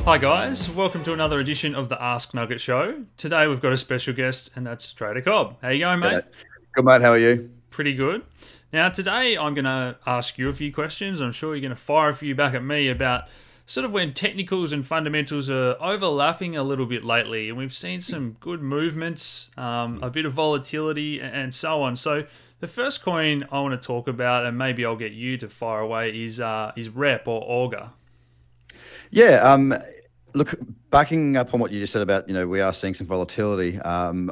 Hi guys, welcome to another edition of the Ask Nugget show. Today we've got a special guest and that's Trader Cobb. How you going, mate? Good, mate. How are you? Pretty good. Now today I'm going to ask you a few questions. I'm sure you're going to fire a few back at me about sort of when technicals and fundamentals are overlapping a little bit lately, and we've seen some good movements, a bit of volatility and so on. So the first coin I want to talk about, and maybe I'll get you to fire away, is Rep or Augur. Yeah. Look, backing up on what you just said about, we are seeing some volatility.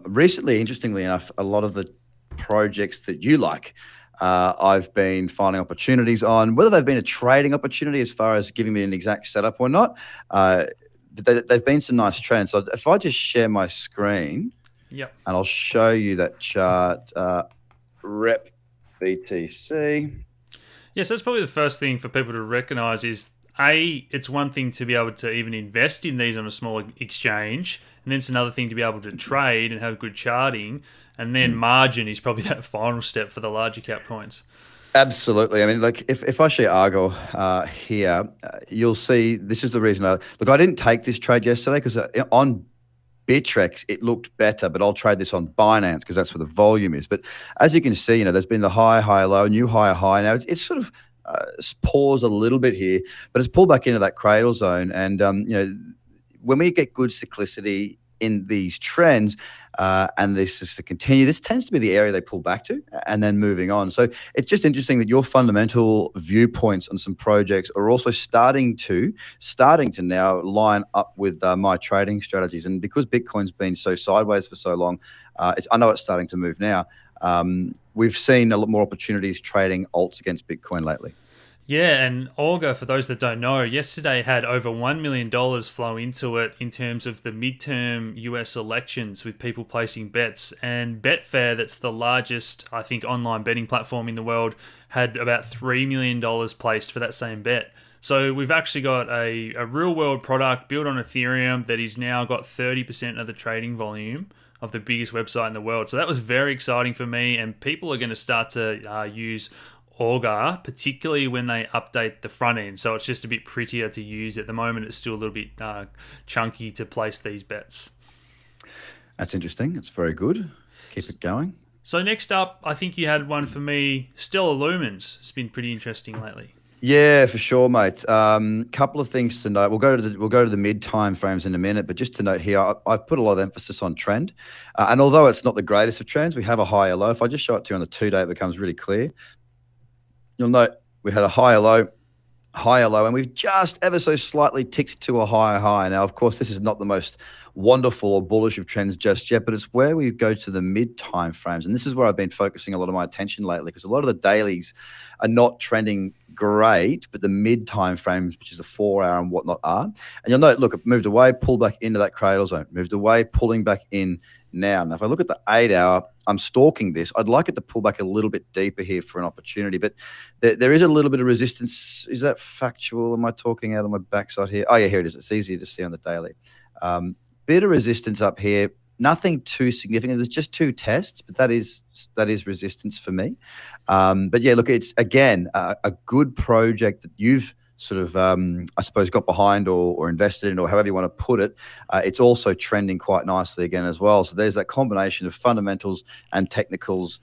Recently, interestingly enough, a lot of the projects that you like, I've been finding opportunities on, whether they've been a trading opportunity as far as giving me an exact setup or not. But they've been some nice trends. So if I just share my screen, yep, and I'll show you that chart, Rep BTC. Yes, that's probably the first thing for people to recognize is, it's one thing to be able to even invest in these on a small exchange, and then it's another thing to be able to trade and have good charting, and then margin is probably that final step for the larger cap coins. Absolutely. I mean, like if I share Augur here, you'll see this is the reason. I didn't take this trade yesterday because on Bittrex it looked better, but I'll trade this on Binance because that's where the volume is. But as you can see, there's been the high, low, new high. Now it's sort of pause a little bit here, but it's pulled back into that cradle zone. And when we get good cyclicity in these trends, and this is to continue, this tends to be the area they pull back to and then moving on. So it's just interesting that your fundamental viewpoints on some projects are also starting to now line up with my trading strategies. And because Bitcoin's been so sideways for so long, I know it's starting to move now. We've seen a lot more opportunities trading alts against Bitcoin lately. Yeah, and Augur, for those that don't know, yesterday had over $1 million flow into it in terms of the midterm US elections with people placing bets. And Betfair, that's the largest, I think, online betting platform in the world, had about $3 million placed for that same bet. So we've actually got a real world product built on Ethereum that is now got 30% of the trading volume of the biggest website in the world. So that was very exciting for me, and people are going to start to use Augur, particularly when they update the front end. So it's just a bit prettier to use. At the moment, it's still a little bit chunky to place these bets. That's interesting. That's very good. Keep it going. So next up, I think you had one for me, Stellar Lumens. It's been pretty interesting lately. Yeah, for sure, mate. Couple of things to note. We'll go to the mid time frames in a minute, but just to note here, I've put a lot of emphasis on trend, and although it's not the greatest of trends, we have a higher low. If I just show it to you on the 2-day, it becomes really clear. You'll note we had a higher low, and we've just ever so slightly ticked to a higher high. Now, of course, this is not the most wonderful or bullish of trends just yet, but it's where we go to the mid time frames. And this is where I've been focusing a lot of my attention lately, because a lot of the dailies are not trending great, but the mid time frames, which is the 4-hour and whatnot, are. And you'll note, look, it moved away, pulled back into that cradle zone, moved away, pulling back in now. Now, if I look at the 8-hour, I'm stalking this. I'd like it to pull back a little bit deeper here for an opportunity, but there is a little bit of resistance. Is that factual? Am I talking out on my backside here? Oh, yeah, here it is. It's easier to see on the daily. Bit of resistance up here. Nothing too significant. There's just 2 tests, but that is resistance for me. But yeah, look, it's again a good project that you've sort of, I suppose, got behind or invested in, or however you want to put it. It's also trending quite nicely again as well. So there's that combination of fundamentals and technicals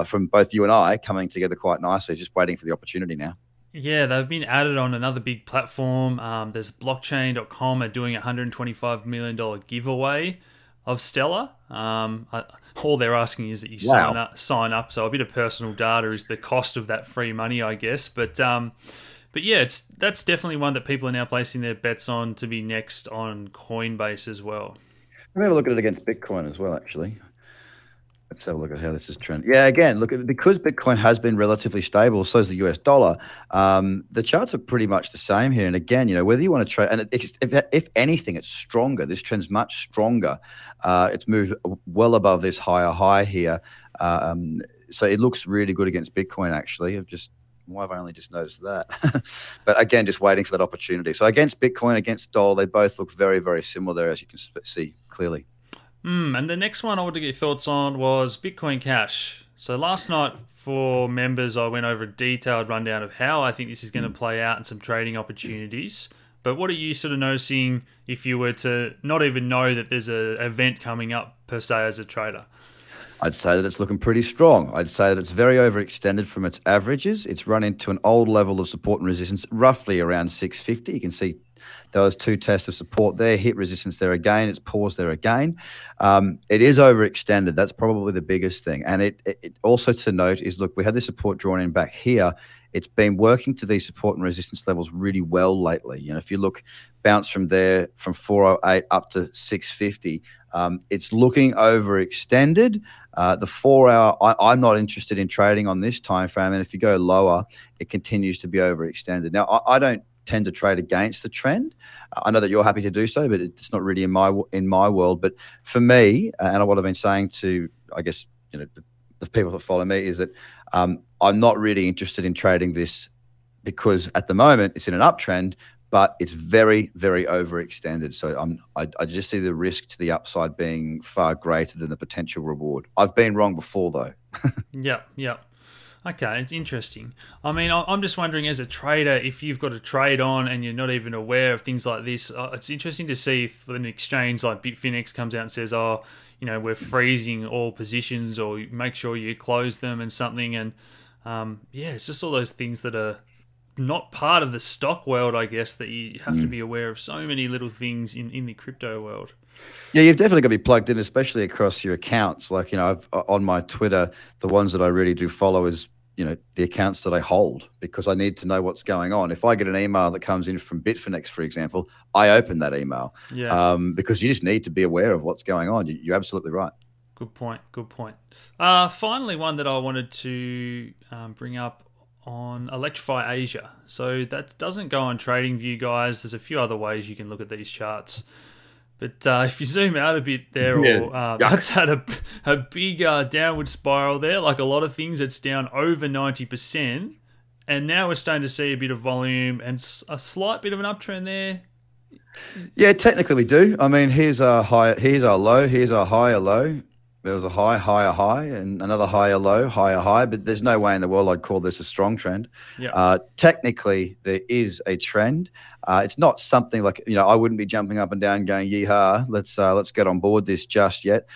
from both you and I coming together quite nicely, just waiting for the opportunity now. Yeah, they've been added on another big platform. There's blockchain.com are doing a $125 million giveaway of Stellar. All they're asking is that you sign up. So a bit of personal data is the cost of that free money, I guess. But yeah, that's definitely one that people are now placing their bets on to be next on Coinbase as well. Let me have a look at it against Bitcoin as well, actually. Let's have a look at how this is trending. Yeah, again, look, because Bitcoin has been relatively stable, so is the US dollar. The charts are pretty much the same here. And again, whether you want to trade, and if anything, it's stronger. This trend's much stronger. It's moved well above this higher high here. So it looks really good against Bitcoin, actually. Why have I only just noticed that? But again, just waiting for that opportunity. So against Bitcoin, against dollar, they both look very, very similar there, as you can see clearly. And the next one I want to get your thoughts on was Bitcoin Cash. So last night for members, I went over a detailed rundown of how I think this is going to play out and some trading opportunities. But what are you sort of noticing if you were to not even know that there's an event coming up per se as a trader? I'd say that it's looking pretty strong. I'd say that it's very overextended from its averages. It's run into an old level of support and resistance, roughly around 650. You can see those two tests of support there, hit resistance there again, it's paused there again. It is overextended. That's probably the biggest thing. And it also to note is, look, we had this support drawn in back here. It's been working to these support and resistance levels really well lately. You know, if you look, bounce from there from 408 up to 650, it's looking overextended. The 4 hour, I'm not interested in trading on this time frame. And if you go lower, it continues to be overextended. Now, I don't tend to trade against the trend. I know that you're happy to do so, but it's not really in my world. But for me, and what I've been saying to, I guess, you know, the people that follow me, is that I'm not really interested in trading this, because at the moment it's in an uptrend, but it's very, very overextended. So I just see the risk to the upside being far greater than the potential reward. I've been wrong before, though. Yeah. Okay, it's interesting. I mean, I'm just wondering, as a trader, if you've got a trade on and you're not even aware of things like this, it's interesting to see if an exchange like Bitfinex comes out and says, oh, you know, we're freezing all positions, or make sure you close them and something. And yeah, it's just all those things that are not part of the stock world, I guess, that you have to be aware of. So many little things in the crypto world. Yeah, you've definitely got to be plugged in, especially across your accounts. Like, you know, I've on my Twitter, the ones that I really do follow is, you know, the accounts that I hold, because I need to know what's going on. If I get an email that comes in from Bitfinex, for example, I open that email. Yeah. Because you just need to be aware of what's going on. You're absolutely right. Good point. Finally, one that I wanted to bring up on Electrify Asia. So that doesn't go on TradingView, guys. There's a few other ways you can look at these charts. But if you zoom out a bit there, that's had a big downward spiral there. Like a lot of things, it's down over 90%. And now we're starting to see a bit of volume and a slight bit of an uptrend there. Yeah, technically we do. I mean, here's our high, here's our low, here's our higher low. There was a high, higher high, and another higher low, higher high. But there's no way in the world I'd call this a strong trend. Yeah. Technically, there is a trend. It's not something like, you know, I wouldn't be jumping up and down going, yeehaw, let's get on board this just yet.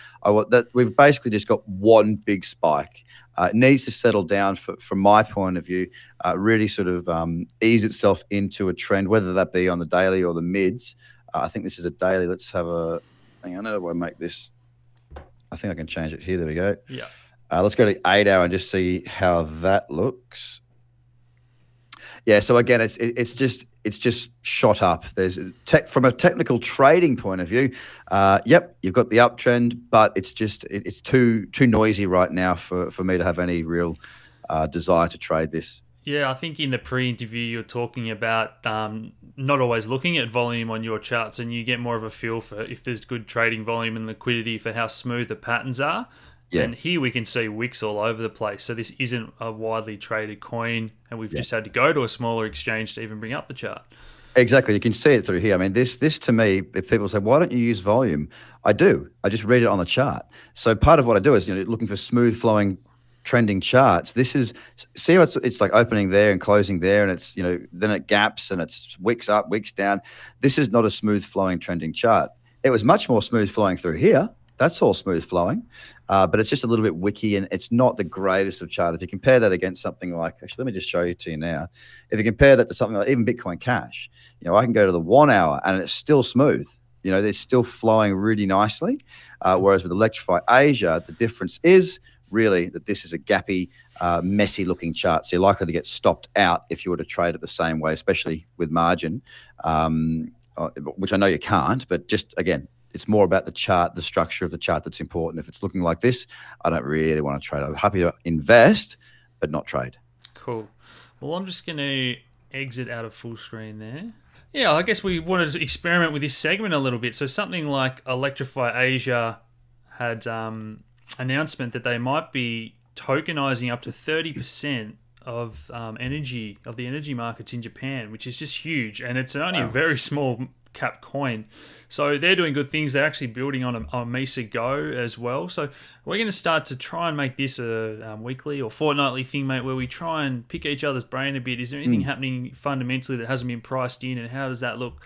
We've basically just got one big spike. It needs to settle down from my point of view, really sort of ease itself into a trend, whether that be on the daily or the mids. I think this is a daily. Let's have a, hang on, how do I make this? I think I can change it here. There we go. Yeah. Let's go to 8 hour and just see how that looks. Yeah. So again, it's just shot up. There's from a technical trading point of view. Yep, you've got the uptrend, but it's too noisy right now for me to have any real desire to trade this. Yeah, I think in the pre-interview you're talking about not always looking at volume on your charts, and you get more of a feel for if there's good trading volume and liquidity for how smooth the patterns are. Yeah. And here we can see wicks all over the place. So this isn't a widely traded coin, and we've just had to go to a smaller exchange to even bring up the chart. Exactly. You can see it through here. I mean, this to me, if people say, why don't you use volume? I do. I just read it on the chart. So part of what I do is, you know, looking for smooth flowing trending charts. This is, see how it's like opening there and closing there, and it's, you know, then it gaps and it's wicks up, wicks down. This is not a smooth flowing trending chart. It was much more smooth flowing through here. That's all smooth flowing, but it's just a little bit wicky, and it's not the greatest of chart. If you compare that against something like, actually, let me just show you to you now. If you compare that to something like even Bitcoin Cash, you know, I can go to the 1 hour and it's still smooth. You know, it's still flowing really nicely. Whereas with Electrify Asia, the difference is really that this is a gappy, messy looking chart. So you're likely to get stopped out if you were to trade it the same way, especially with margin, which I know you can't, but just again, it's more about the chart, the structure of the chart that's important. If it's looking like this, I don't really want to trade. I'm happy to invest, but not trade. Cool. Well, I'm just going to exit out of full screen there. Yeah, I guess we wanted to experiment with this segment a little bit. So something like Electrify Asia had announcement that they might be tokenizing up to 30% of the energy markets in Japan, which is just huge, and it's only a very small cap coin. So they're doing good things. They're actually building on a Mesa Go as well. So we're going to start to try and make this a weekly or fortnightly thing, mate, where we try and pick each other's brain a bit. Is there anything happening fundamentally that hasn't been priced in, and how does that look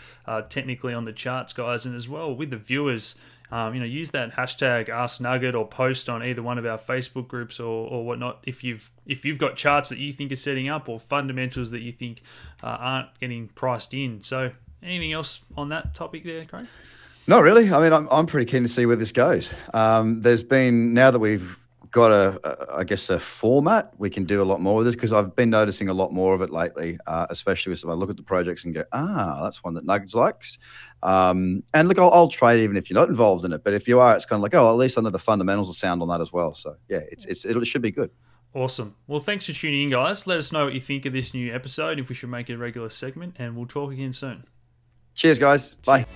technically on the charts, guys? And as well with the viewers, use that hashtag AskNugget or post on either one of our Facebook groups or whatnot if you've got charts that you think are setting up or fundamentals that you think aren't getting priced in. So anything else on that topic there, Craig? Not really. I mean, I'm pretty keen to see where this goes. There's been, now that we've got a format, we can do a lot more with this, because I've been noticing a lot more of it lately, especially if I look at the projects and go, that's one that Nuggets likes. And look, I'll trade even if you're not involved in it, but if you are, it's kind of like, at least I know the fundamentals will sound on that as well. So yeah, it should be good. Awesome. Well, thanks for tuning in, guys. Let us know what you think of this new episode, if we should make it a regular segment, and we'll talk again soon. Cheers, guys. Bye.